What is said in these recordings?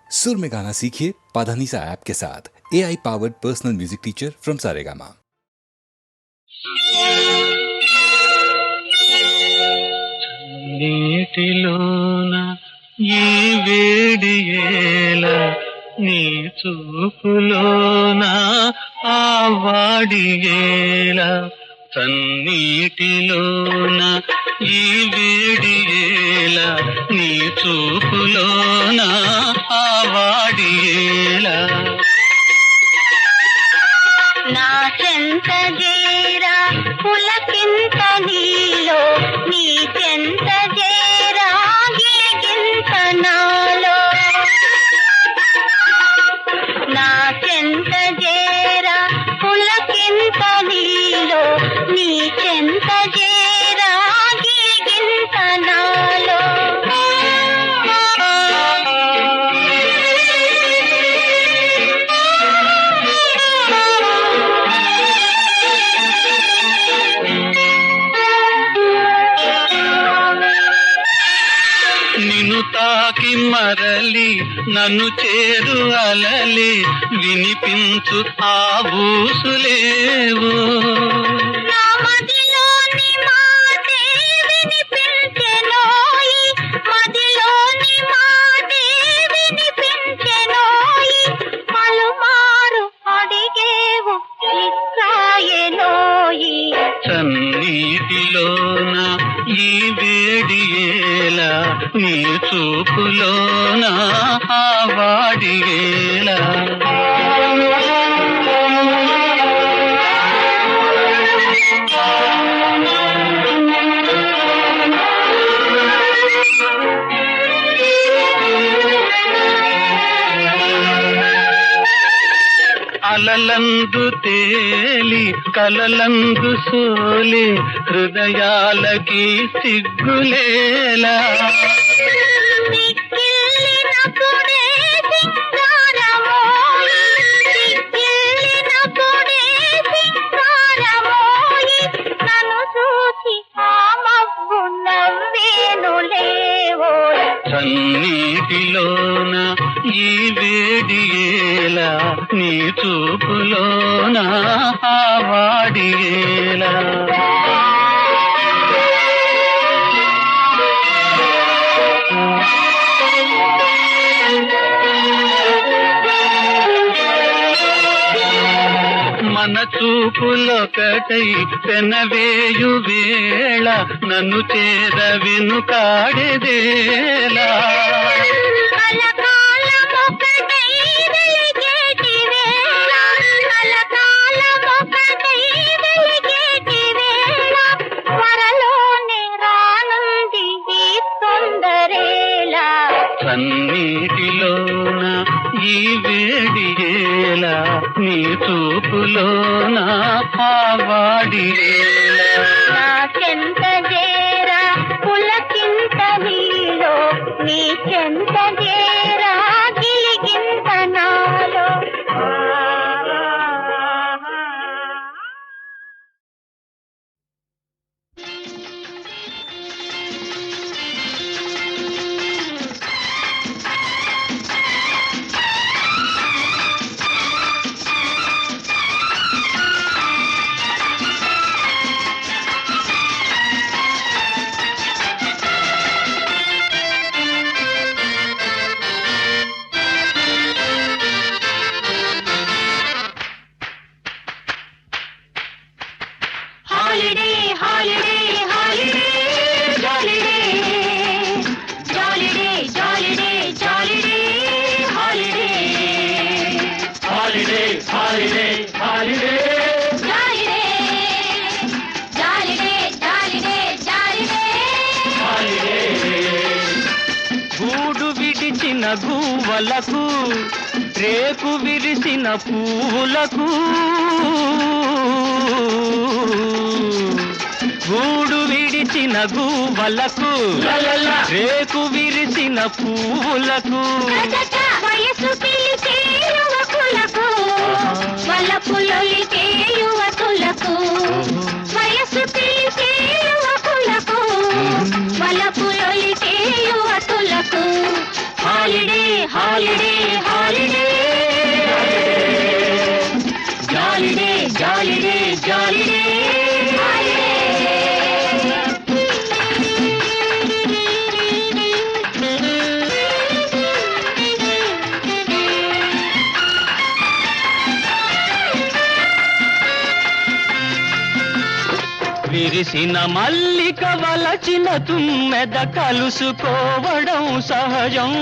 सुर में गाना सीखिए पाधानीसा ऐप के साथ। AI powered personal music teacher from Saregama. నీటిలోన ఈ వేడియేల నీ చూపులోన ఆ వాడియేల తన్నీటిలోన ఈ వేడియేల నీ చూపులోన ఆ వాడియేల నా చెంత చేరా పులకింత నీలో నీ చెంత చేరా గిలిగింత నాలో నా చెంత చేరా పులకింత నీలో నీ చెంత చేరా గిలిగింత నాలో నిన్ను తాకి మరలి నన్ను చేరు అలలి వినిపించు ఆ ఊసులేవో నా మదిలోని మాటే వినిపించెనోయి మదిలోని మాటే వినిపించెనోయి పలుమారు అడిగేవు ఇచ్చాయెనోయి చన్నీటిలోన ఈ వేడియేల నీ చూపులోన ఆ వాడియేల అలలందు తేలి కలలందు సోలి హృదయాలకి సిగ్గులేలా సిగ్గిల్లినప్పుడే సింగారమోయి సిగ్గిల్లినప్పుడే సింగారమోయి నన్ను చూసి ఆ మబ్బు నవ్వేనులేవోయ్ చన్నీటిలోన ఈ వేడియేల నీ చూపులోన ఆ వాడియేల మన చూపులొకటై పెనవేయు వేళ నన్ను చేర వెనుకాడేదేలా కలకాలమొకటై వెలిగేటి వేళ కలకాలమొకటై వెలిగేటి వేళ త్వరలోనే రానుంది ఈ తొందరేలా సన్నీటిలోన ఈ వేడియేల నీ చూపులోన ఆ వాడియేల నా చెంత చేరా పులకింత నీలో నీ చెంత చేరా గిలిగింత నాలో holiday holiday holiday జాలిడే జాలిడే జాలిడే జాలిడే holiday holiday holiday holiday జాలిడే జాలిడే జాలిడే జాలిడే గూడు విడిచిన గువ్వలకు రేకు విరిసిన పువ్వులకు గూడు విడిచిన గువ్వలకు రేకు విరిసిన పువ్వులకు వయసు పిలిచే యువకులకు వలపులొలికే యువతులకు వయసు పిలిచే యువకులకు వలపులొలికే యువతులకు హాలిడే హాలిడే విరిసిన మల్లిక వలచిన తుమ్మెద కలుసుకోవడం సహజం.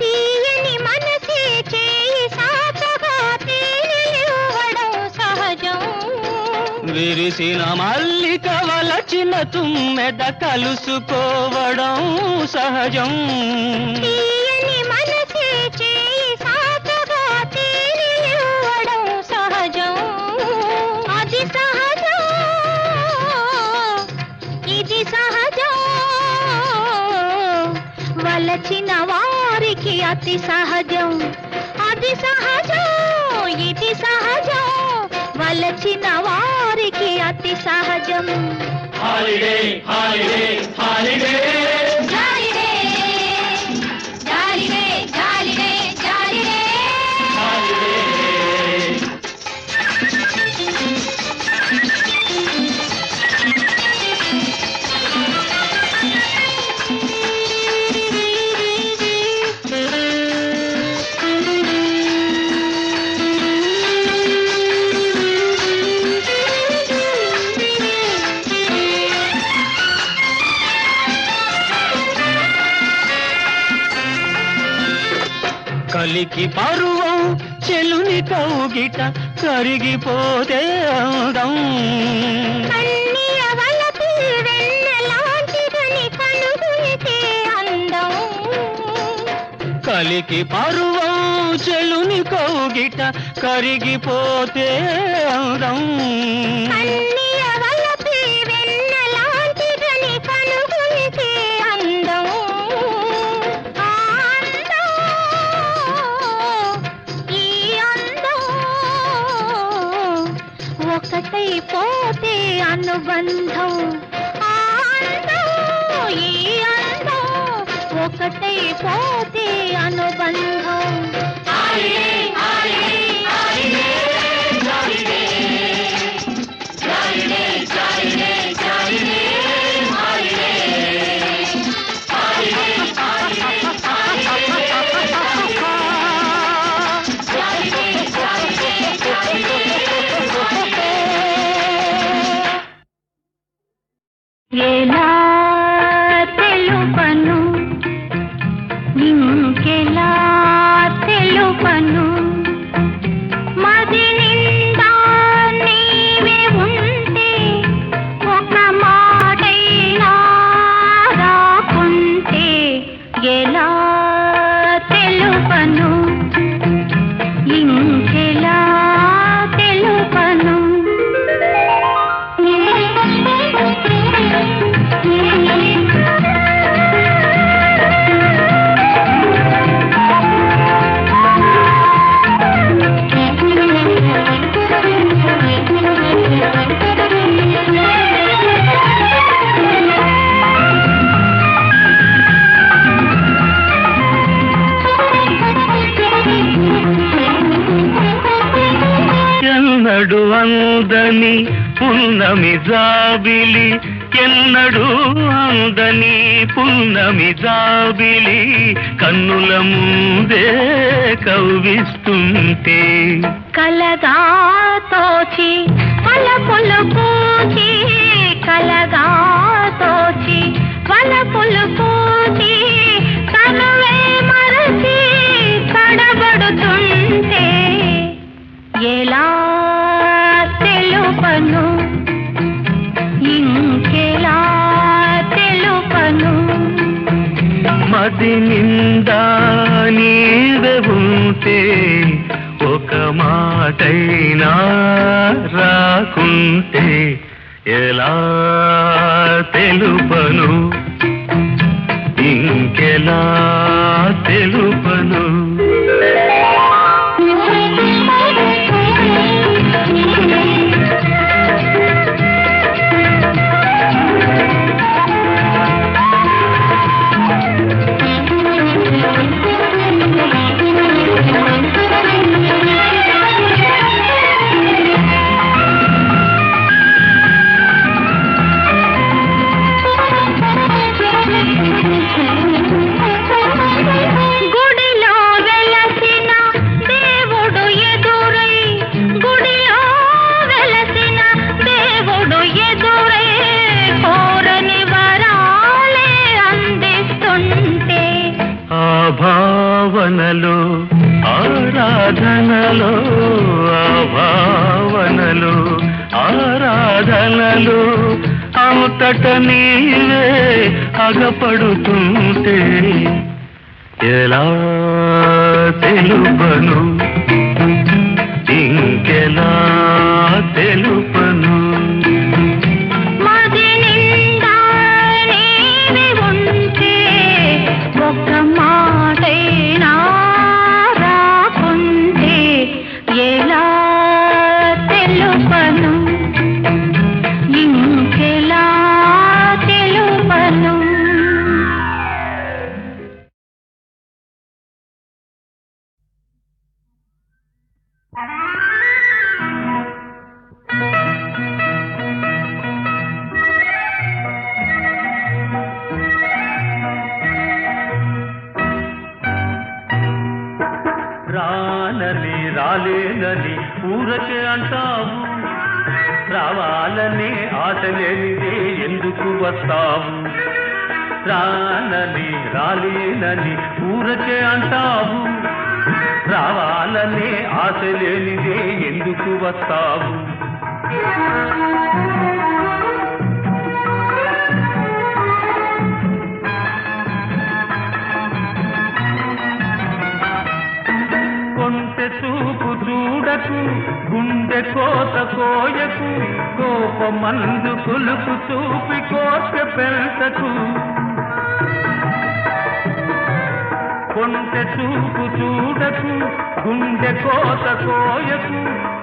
తీయని మనసే చేయి సాచగా తేలివ్వడం సహజం. విరిసిన మల్లిక వలచిన తుమ్మెద కలుసుకోవడం సహజం. తీయని మనసే చేయి సాచగా తేలివ్వడం సహజం. అది సహజం, ఇది సహజం. వలచిన వారికి అతి సహజం. అది సహజం, ఇది సహజం. వలచిన వారికి అతి సహజం. Holiday holiday holiday జాలిడే జాలిడే జాలిడే జాలిడే. కలికి పరువం చెలుని కౌగిట కరిగిపోతే అందం. కన్నీయ వలపి వెన్నెలాంటిదని కనుగొలితే అందం. కలికి పరువం చెలుని కౌగిట కరిగిపోతే అందం. కన్నీయ వలపి వెన్నెలాంటిదని కనుగొలితే అందం. ఆ అందం, ఈ అందం ఒకటైపోతే అనుబంధం. ఆ అందం, ఈ అందం ఒకటైపోతే అనుబంధం. ఎలా తెలుపను, ఇంకెలా తెలుపను. మది నిండా నీవే ఉంటే ఒక మాటైనా రాకుంటే ఎలా తెలుపను, ఇంకెలా తెలుపను. ఎన్నడు అందని పున్నమి జాబిలి, ఎన్నడు అందని పున్నమి జాబిలి కన్నుల ముందే కవ్విస్తుంటే కలగా తోచి వలపులు పూచి, కలగా తోచి వలపులు పూచి కనువే మరచి కడబడుతుంటే ఎలా తెలుపను, ఇంకెలా తెలుపను. మది నిండా నీవే ఉంటే ఒక మాటైనా రాకుంటే ఎలా తెలుపను, ఇంకెలా తెలుపను. గుడిలో భావనలో ఆరాధనలో ఆ భావనలో ఆరాధనలో అంతట నీవే అగపడుతుంటే ఎలా తెలుపను ఇంకెలా తెలుపను మది నిండా నీవే ఉంటే ఒక్క మాటైనా రాకుంటే ఎలా తెలుపను ఇంకెలా తెలుపను. రానని రాలేనని ఊరకే అంటావు, రావాలని ఆశ లేనిదే ఎందుకు వస్తావు? రానని రాలేనని ఊరకే అంటావు, రావాలని ఆశ లేనిదే ఎందుకు వస్తావు? కొంటె చూపు చూడకు, గుండె కోత కోయకు, కోపమందు కొలుపు చూపి కోర్కె పెంచకు. కొంటె చూపు చూడకు, గుండె కోత కోయకు,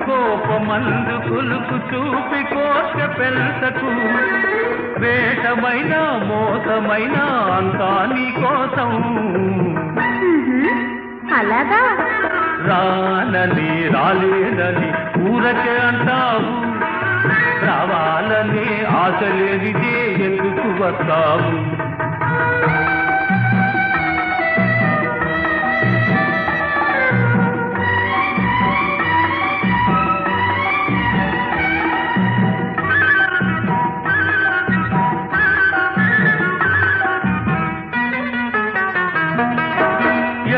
కోపమందు కొలుపు చూపి కోర్కె పెంచకు. వేషమైన మోసమైన అంతా నీ కోసం. అలాగా? రానని రాలేదని ఊరకే అంటావు, రావాలని ఆశ లేనిదే ఎందుకు వస్తావు?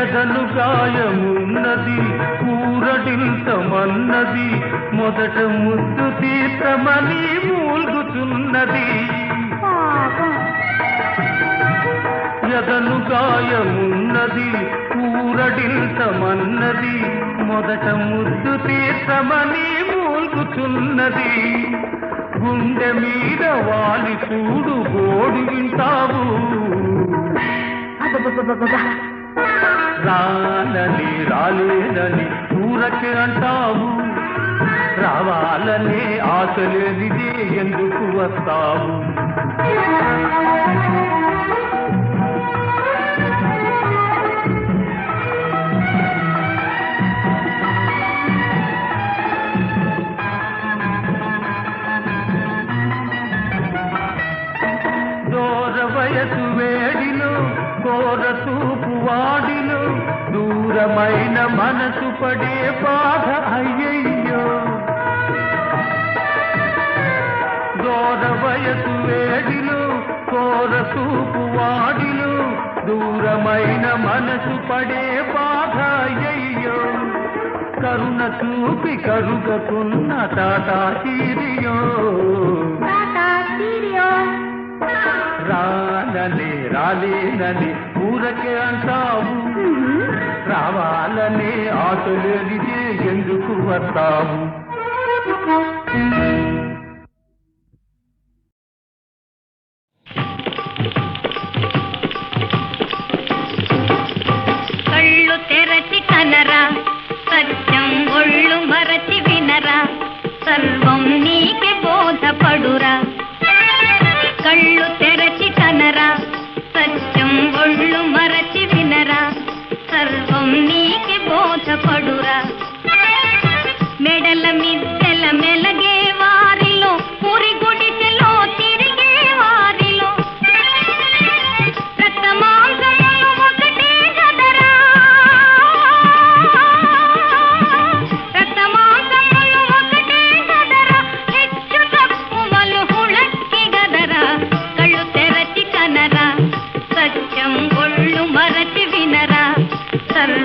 ఎదలు గాయమున్నది, కూరడింతమన్నది, మొదట ముద్దు తీర్థమని మూల్గుతున్నది. ఎదలు గాయమున్నది, కూరడింతమన్నది, మొదట ముద్దు తీర్థమని మూల్గుతున్నది. గుండె మీద వాలి చూడు గోడు వింటావు. రానని రాలేనని ఊరకే అంటావు, రావాలని ఆశ లేనిదే ఎందుకు వస్తావు? దూర వయసు వేడిలో కోర చూపు వాడిలో దూరమైన మనసు పడే బాధ అయ్యయ్యో. దూర వయసు వేడిలో కోర చూపు వాడిలో దూరమైన మనసు పడే బాధ అయ్యయ్యో. కరుణ చూపి కరుగకున్న టాటా తీరియో. రానని రాలేనని ఊరకే అంటావు, రావాలని ఆశ లేనిదే ఎందుకు వస్తావు? కళ్ళు తెరచి కనరా, సత్యం ఒళ్ళు మరచి వినరా, సర్వం నీకే బోధపడురా. కళ్ళు తెరచి కనరా, సత్యం ఒళ్ళు మరచి వినరా, సర్వం నీకే బోధపడురా. మెడల మిద్దెల మెలగే వారిలో, పురి గుడిసెలో తిరిగే వారిలో, రక్తమాంసములు ఒకటే కదరా, రక్తమాంసములు ఒకటే కదరా, హెచ్చు తక్కువలు హుళక్కి గదరా. కళ్ళు తెరచి కనరా, సత్యం ఒళ్ళు మరచి వినరా, సర్వం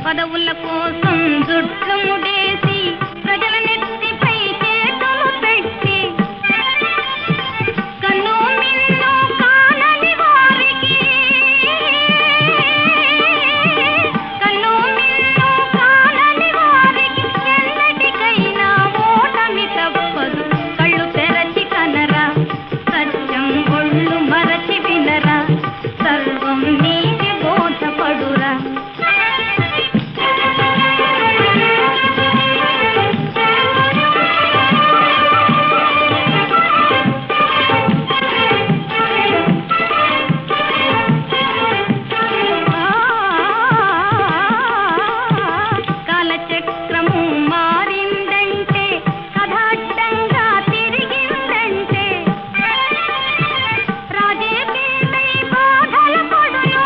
పదవుల కోసం జుట్లు ముడేసి ప్రజల నెత్తిపై చేతులు పెట్టి కన్ను మిన్ను కానని వారికి కన్ను మిన్ను కానని వారికి ఎన్నటికైనా ఓటమి తప్పదు. కళ్ళు తెరచి కనరా, సత్యం ఒళ్ళు మరచి వినరా, సర్వం నీకి బోధపడురా. కాలచక్రము మారిందంటే కథాడ్డంగా తిరిగిందంటే రాజే పేదై బాధలు పడును,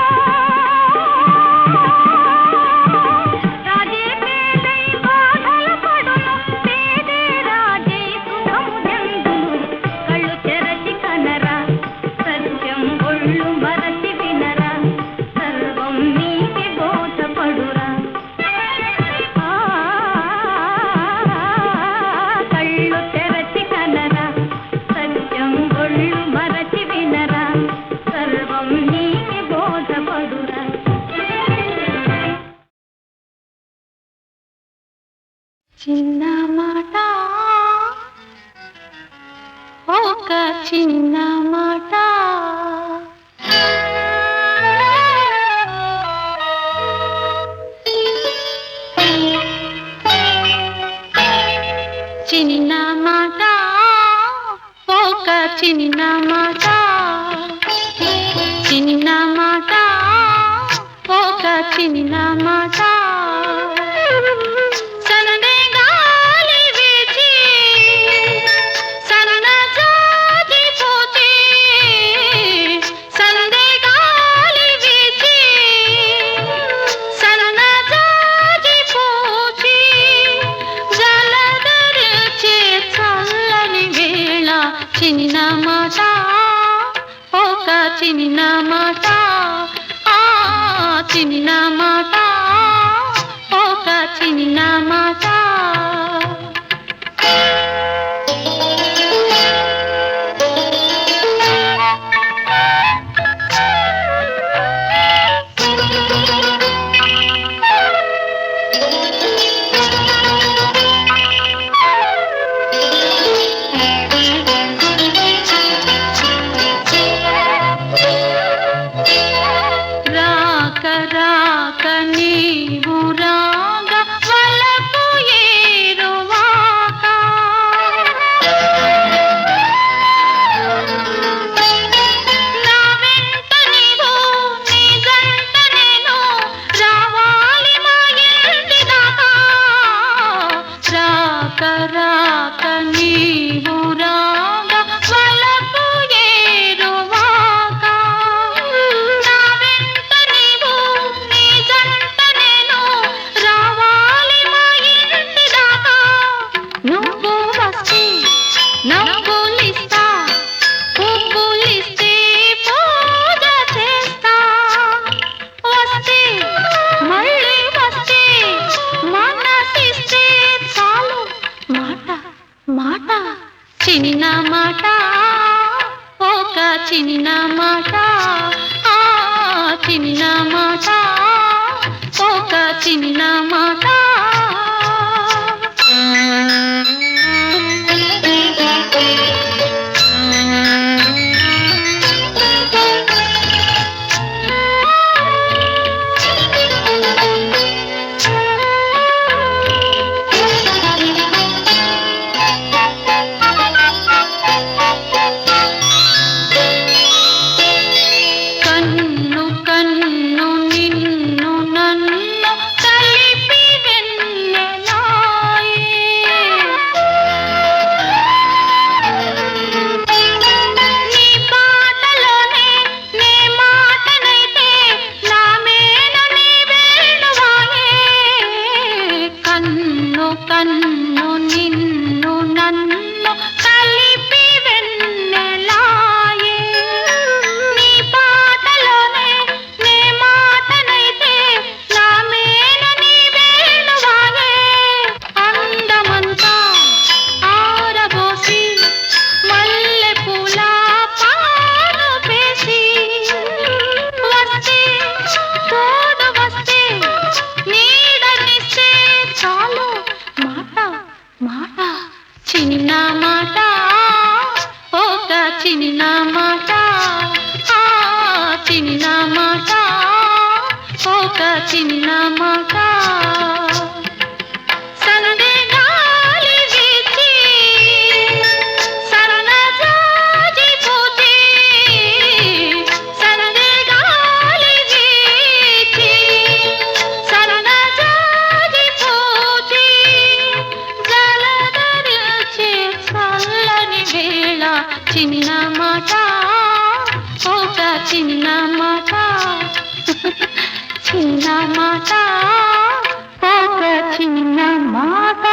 రాజే పేదై బాధలు పడును, పేదే రాజే సుఖము జందును. కళ్ళు తెరచి కనరా, సత్యం ఒళ్ళు మరచి వినరా, సర్వం నీకి బోధపడురా. కళ్ళు తెరచి కనరా, సత్యం ఒళ్ళు మరచి వినరా, సర్వం నీకి బోధపడురా. చిన్న మాట, ఒక చిన్న మాట, చిన్న మాట, ఒక చిన్న మాట, చిన్న మాట, ఒక చిన్న మాట. సన్నని గాలి వీచి సన్నజాజి పూచి, సన్నని గాలి వీచి సన్నజాజి పూచి, జలధరించే చల్లని వేళ. చిన్న మాట, ఒక చిన్న మాట, ఆ చిన్న మాట, ఒక చిన్న మాట. రాక రాక నీవు రాగ వలపు ఏరువాక, నా వెంట నీవు నీ జంట నేను రావాలి మా ఇంటి దాకా. రాక రాక నీవు రాగ వలపు ఏరువాక, నా వెంట నీవు నీ జంట నేను రావాలి మా ఇంటి దాకా. నువ్వు వస్తే నవ్వులిస్తా, పువ్వులిస్తే పూజ చేస్తా, వస్తే మళ్ళీ వస్తే మనసిస్తే చాలు. మాట మాట, చిన్న మాట, ఒక చిన్న మాట, ఆ చిన్న మాట, ఒక చిన్న మాట. కన్ను కన్ను నిన్ను ఒక చిన్న మాట సందే గాలి వీచి సన్నజాజి పూచి సందే గాలి వీచి సన్నజాజి పూచి జలధరించే చల్లని వేళ చిన్న మాట ఒక చిన్న మాట చిన్న మాట ఒక చిన్న మాట.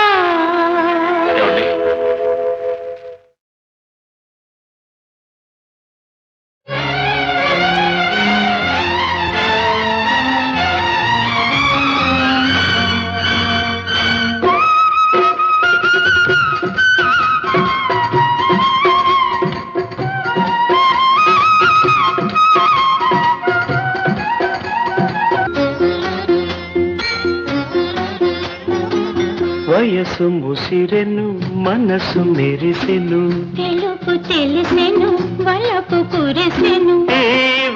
వయసు ముసిరెను మనసు మెరిసెను తెలుపు తెలిసెను వలపు కురిసెను ఈ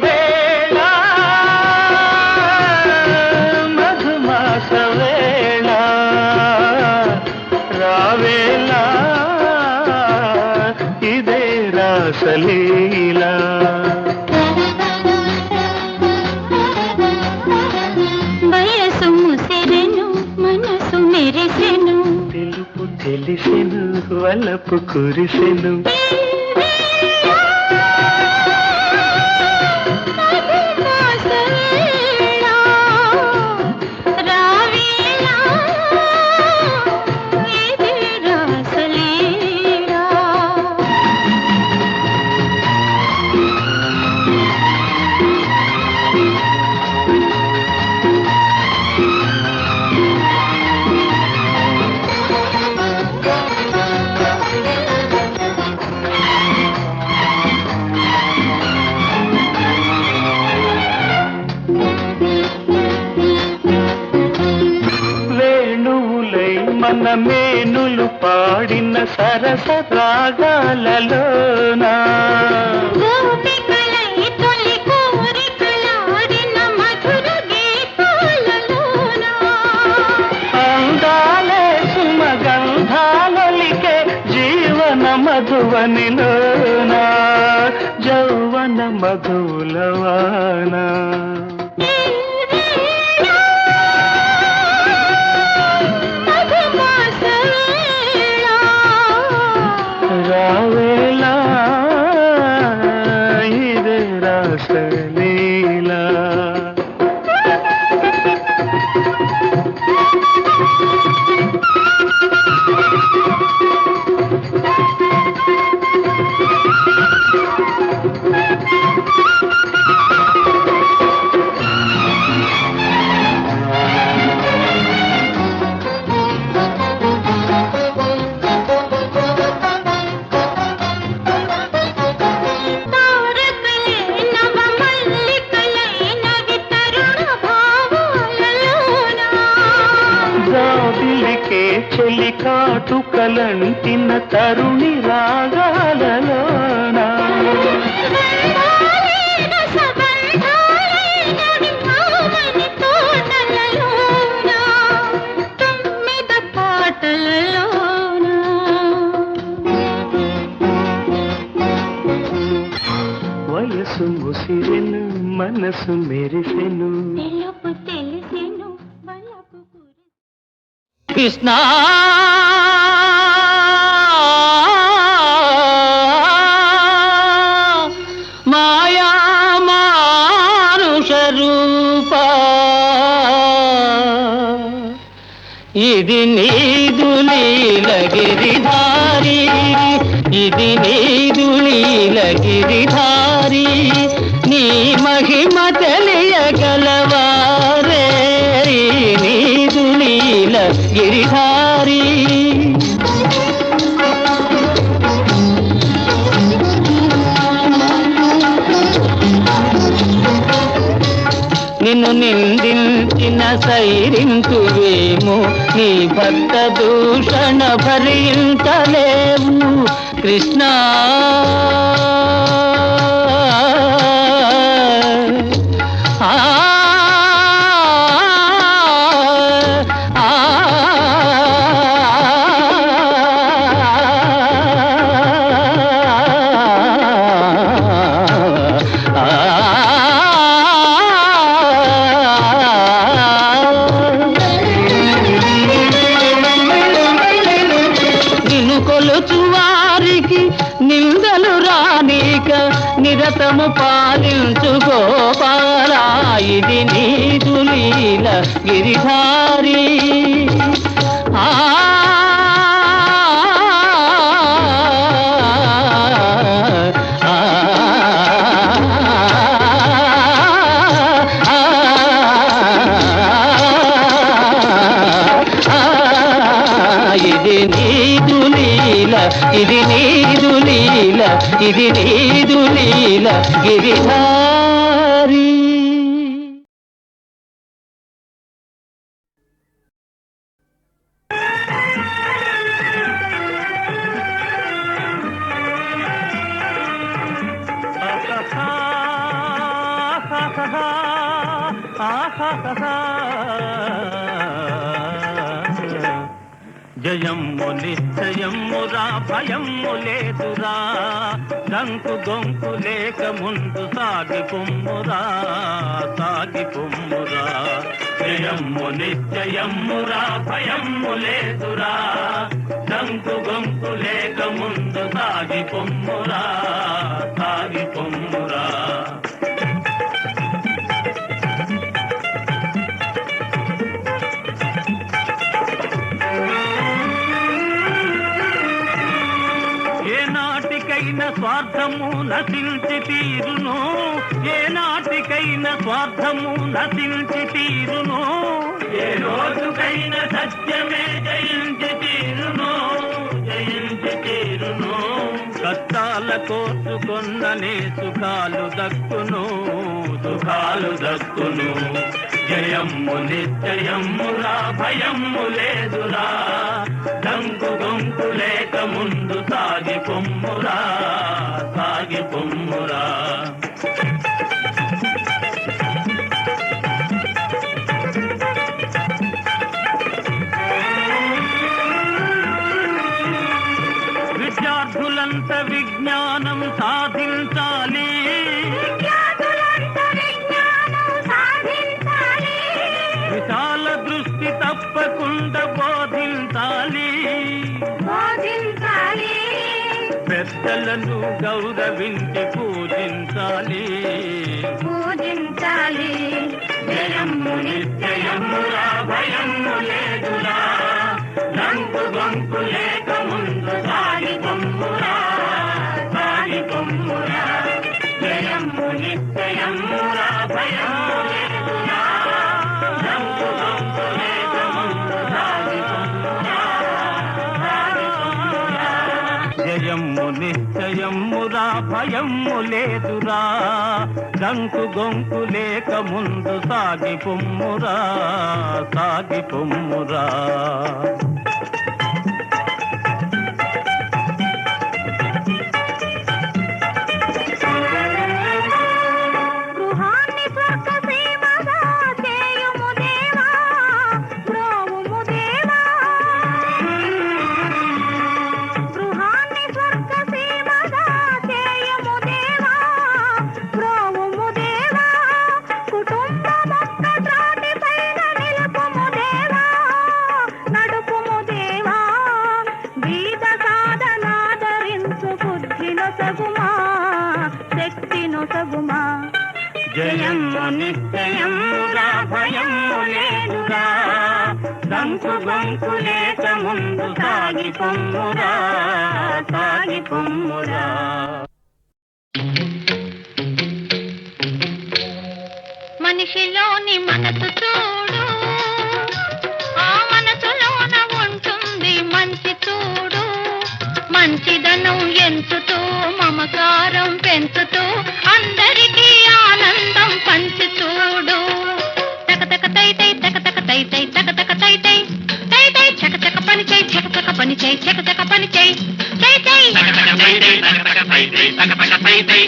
వేళ మధుమాస వేళ రావేళ ఇదే రాసలీలా వయసు ముసిరెను మనసు మెరిసెను తెలుపు తెలిసెను వలపు కురిసెను మన మేనులు పాడిన సరస రాగాలలోన అందాలే సుమగంధాలొలికే జీవన మధువనిలోన జౌవన మధులవాన రావేలా ఇదే రాసలీలా చెలి కాటుకలంటిన తరుణి రాగాలలోన వయసు ముసిరెను మనసు మెరిసెను కృష్ణ మాయా మానుష రూప ఇది నీదు నీలగిరిధారి ఇది నీదు నీలగిరిధారి నీ మహిమ తెలియగలవారే నీదు నీలగిరిధారి నిన్ను నిందించిన సైరింతువేమో నీ భక్త దూషణ భరించలేవు కృష్ణ ఆ మమ్ము పాలించు గోపాల ఇది నీదు లీల గిరిధారి ఆ ఇది నీదు లీల ఇది నీదు లీల ఇది నీదు లీల గిరిధారి జయమ్ము నిశ్చయమ్మురా భయమ్ము లేదురా డంకు గొంకు లేక ముందు సాగి పొమ్మురా జయమ్ము నిశ్చయమ్మురా భయమ్ము లేదురా డంకు గొంకు లేక ముందు సాగి పొమ్మురా స్వార్థము నశించి తీరును ఏనాటికైనా స్వార్థము నశించి తీరును ఏ రోజుకైనా సత్యమే జయించి తీరును కష్టాల కోసుకొన్ననే సుఖాలు దక్కును జయమ్ము నిశ్చయమ్మురా భయమ్ము లేదురా డంకు గొంకు లేక ముందు సాగి పొమ్మురా విద్యార్థులంత విజ్ఞానం సాధించాలి విశాల దృష్టి తప్పకుండా బోధించాలి పెద్దలను గౌరవించి పూజించాలి జయమ్ము నిశ్చయమ్మురా భయమ్ము లేదురా డంకు గొంకు లేక ముందు సాగి పొమ్మురా జయమ్ము నిశ్చయమ్మురా భయమ్ము లేదురా డంకు గొంకు లేక ముందు సాగి పొమ్మురా జయమ్ము నిశ్చయమ్మురా భయమ్ము లేదురా డంకు గొంకు లేక ముందు సాగి పొమ్మురా జయమ్ము నిశ్చయమ్మురా భయమ్ము లేదురా డంకు గొంకు లేక ముందు సాగి పొమ్మురా మనిషిలోని మనసు చూడు ఆ మనసులోన ఉంటుంది మంచి చూడు మంచిదనం ఎంచుతూ మమకారం పెంచుతూ అందరికీ ఆనందం పంచి చూడు తక తై తై తక తక తై తై తక తక తై తై తై తై చక చక పని చేయి చక చక పని చేయి చక చక పని చేయి తై తై తక తక తై తై తక తక తై తై తక తక తై తై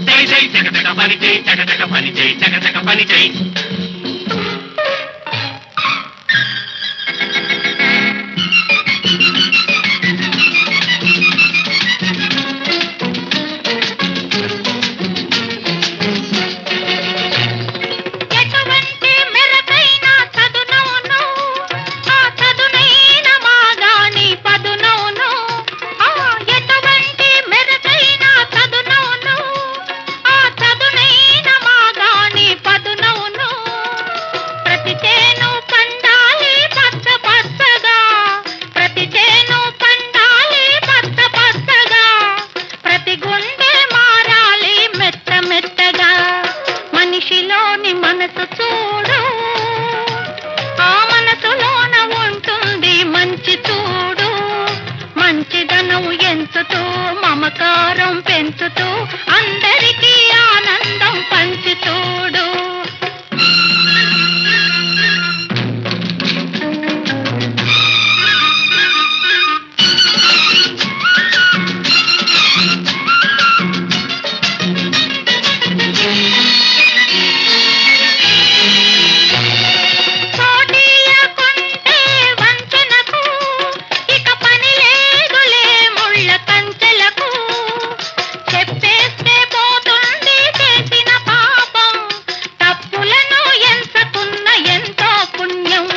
తై తై చక చక పని చేయి చక చక పని చేయి చక చక పని చేయి మమకారం పెంచుతూ అందరికీ ఆనందం పంచి చూడు. పోటీయకుంటే వంచనకు, ఇక పని లేదులే ముళ్ళ కంచెలకు. చెప్పేస్తే పోతుంది చేసిన పాపం, తప్పులను ఎంచుకున్న ఎంతో పుణ్యం.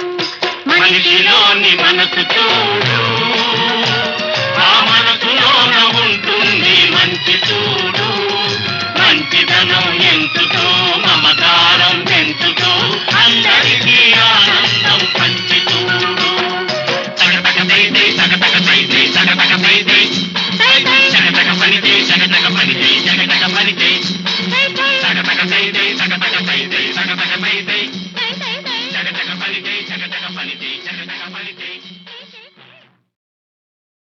మనిషిలోని మనసు చూడు, ఆ మనసులోన ఉంటుంది మంచి చూడు. మంచిదనం ఎంచుతూ మమకారం పెంచుతూ అందరికీ ఆనందం పంచి చూడు. సగతగ పైతే సగతగ పైతే సగతగ పైతే సగతగ పనితే సగతగ పనితే సగతగ పనితే సగతగ పైతే సగతగ పైతే సగతగ పైతే సగతగ పనితే సగతగ పనితే